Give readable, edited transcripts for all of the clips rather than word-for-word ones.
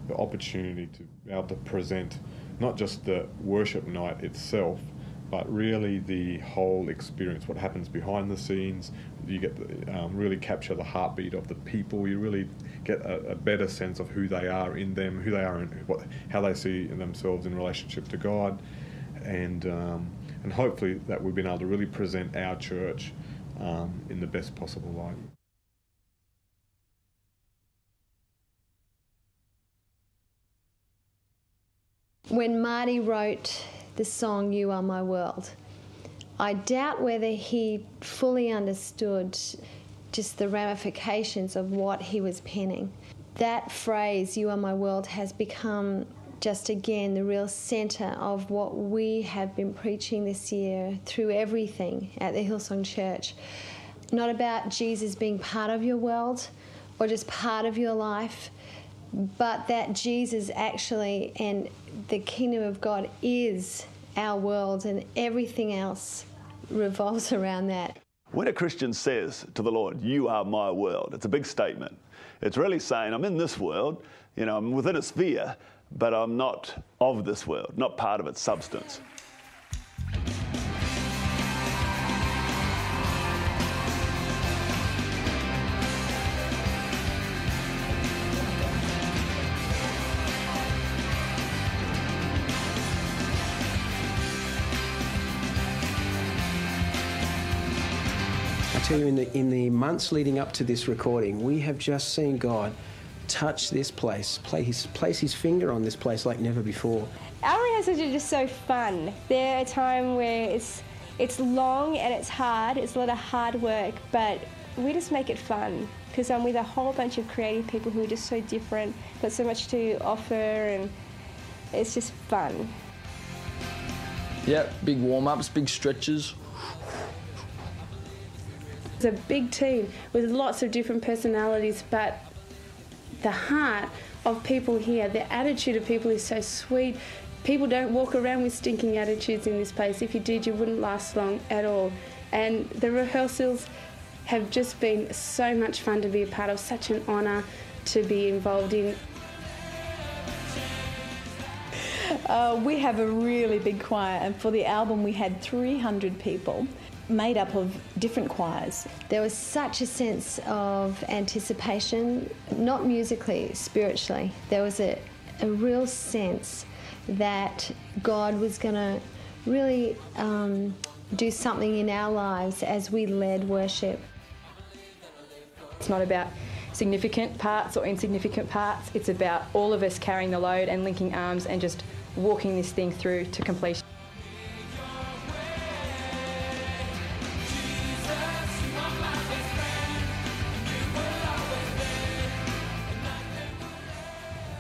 the opportunity to be able to present not just the worship night itself, but really the whole experience, what happens behind the scenes. You get to really capture the heartbeat of the people. You really get a better sense of who they are in them, who they are, and how they see themselves in relationship to God, and hopefully that we've been able to really present our church in the best possible light. When Marty wrote the song "You Are My World," I doubt whether he fully understood just the ramifications of what he was penning. That phrase, "You Are My World," has become just again the real centre of what we have been preaching this year through everything at the Hillsong Church. Not about Jesus being part of your world or just part of your life, but that Jesus actually and the kingdom of God is our world, and everything else revolves around that. When a Christian says to the Lord, "You are my world," it's a big statement. It's really saying, I'm in this world, I'm within a sphere, but I'm not of this world, not part of its substance. I tell you, in the months leading up to this recording, we have just seen God touch this place, place his finger on this place like never before. Our rehearsals are just so fun. They're a time where it's long and it's hard, it's a lot of hard work, but we just make it fun because I'm with a whole bunch of creative people who are just so different, got so much to offer, and it's just fun. Yep, big warm-ups, big stretches. It's a big team with lots of different personalities, but the heart of people here, the attitude of people is so sweet. People don't walk around with stinking attitudes in this place. If you did, you wouldn't last long at all. And the rehearsals have just been so much fun to be a part of, such an honour to be involved in. We have a really big choir, and for the album we had 300 people made up of different choirs. There was such a sense of anticipation, not musically, spiritually. There was a real sense that God was going to really do something in our lives as we led worship. It's not about significant parts or insignificant parts. It's about all of us carrying the load and linking arms and just walking this thing through to completion.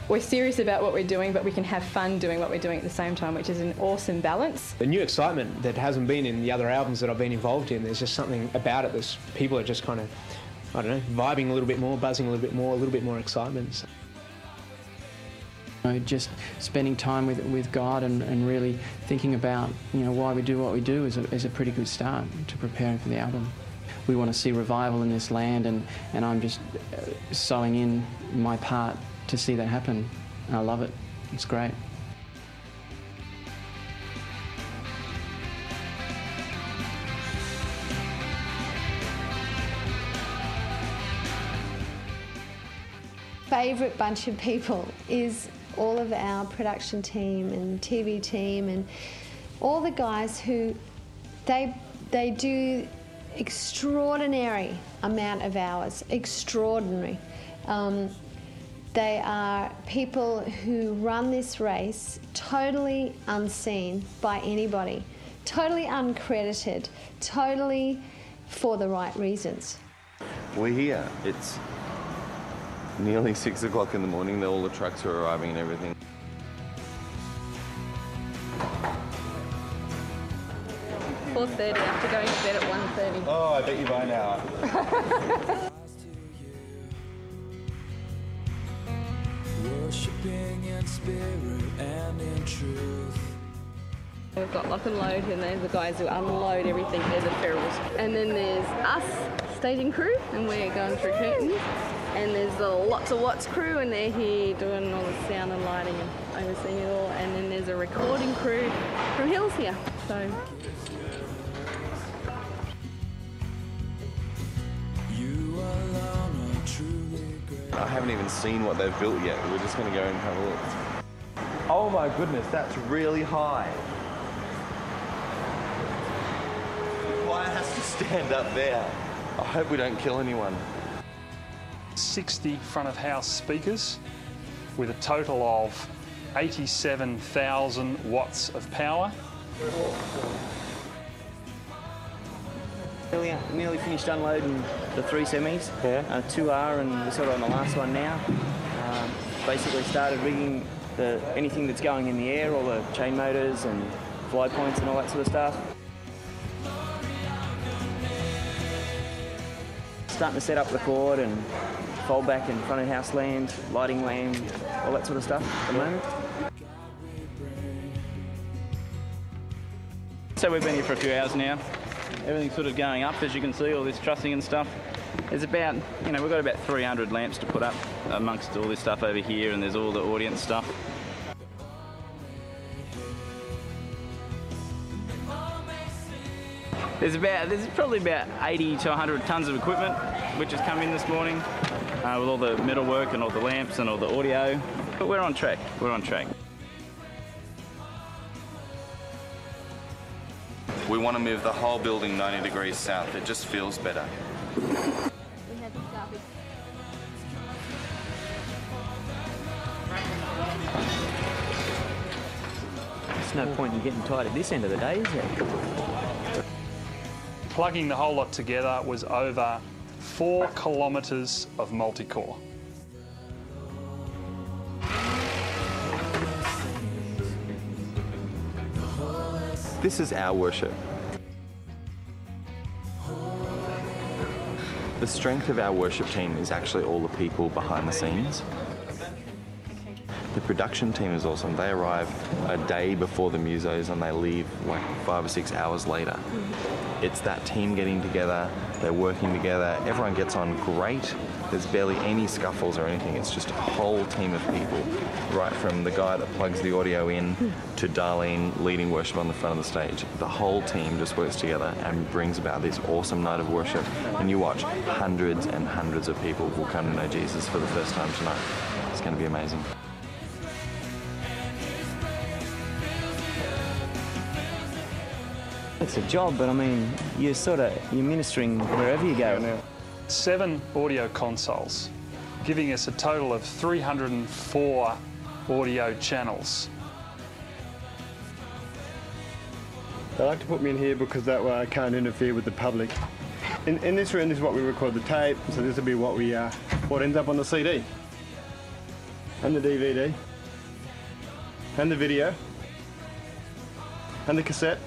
We're serious about what we're doing, but we can have fun doing what we're doing at the same time, which is an awesome balance. The new excitement that hasn't been in the other albums that I've been involved in, there's just something about it that people are just kind of, I don't know, vibing a little bit more, buzzing a little bit more excitement. Just spending time with God and really thinking about why we do what we do is a pretty good start to preparing for the album. We want to see revival in this land, and I'm just sewing in my part to see that happen. I love it. It's great. Favourite bunch of people is all of our production team and TV team and all the guys who they do extraordinary amount of hours, extraordinary. They are people who run this race totally unseen by anybody, totally uncredited, totally for the right reasons. We're here. It's nearly 6 o'clock in the morning. All the trucks are arriving and everything. $4:30 after going to bed at 1:30. Oh, I bet you by now. Worshipping in spirit and in truth. We've got lock and load, and there's the guys who unload everything. They're the ferals. And then there's us, staging crew, and we're going through curtains. And there's the Lots of Watts crew, and they're here doing all the sound overseeing it all, and then there's a recording crew from Hills here. So. I haven't even seen what they've built yet. We're just going to go and have a look. Oh my goodness, that's really high. The choir has to stand up there. I hope we don't kill anyone. 60 front of house speakers with a total of 87,000 watts of power. Nearly finished unloading the 3 semis. Yeah. 2 are, and we're sort of on the last one now. Basically started rigging anything that's going in the air, all the chain motors and fly points and all that sort of stuff. Starting to set up the cord and fold back and front of house lamps, lighting lamps, all that sort of stuff at the moment. So we've been here for a few hours now. Everything's sort of going up, as you can see, all this trussing and stuff. There's about, we've got about 300 lamps to put up amongst all this stuff over here, and there's all the audience stuff. There's probably about 80 to 100 tonnes of equipment which has come in this morning with all the metal work and all the lamps and all the audio. But we're on track. We're on track. We want to move the whole building 90 degrees south. It just feels better. There's no point in getting tired at this end of the day, is there? Plugging the whole lot together was over 4 kilometres of multi-core. This is our worship. The strength of our worship team is actually all the people behind the scenes. The production team is awesome. They arrive a day before the musos and they leave like 5 or 6 hours later. It's that team getting together, they're working together, everyone gets on great. There's barely any scuffles or anything. It's just a whole team of people, right from the guy that plugs the audio in to Darlene leading worship on the front of the stage. The whole team just works together and brings about this awesome night of worship. And you watch, hundreds and hundreds of people will come to know Jesus for the first time tonight. It's going to be amazing. It's a job, but I mean, you're ministering wherever you go. 7 audio consoles, giving us a total of 304 audio channels. They like to put me in here because that way I can't interfere with the public. In this room, this is what we record the tape, so this will be what ends up on the CD, and the DVD, and the video, and the cassette.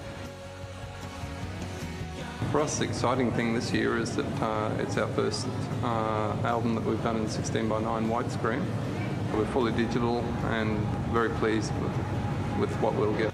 For us, the exciting thing this year is that it's our first album that we've done in 16:9 widescreen. We're fully digital and very pleased with what we'll get.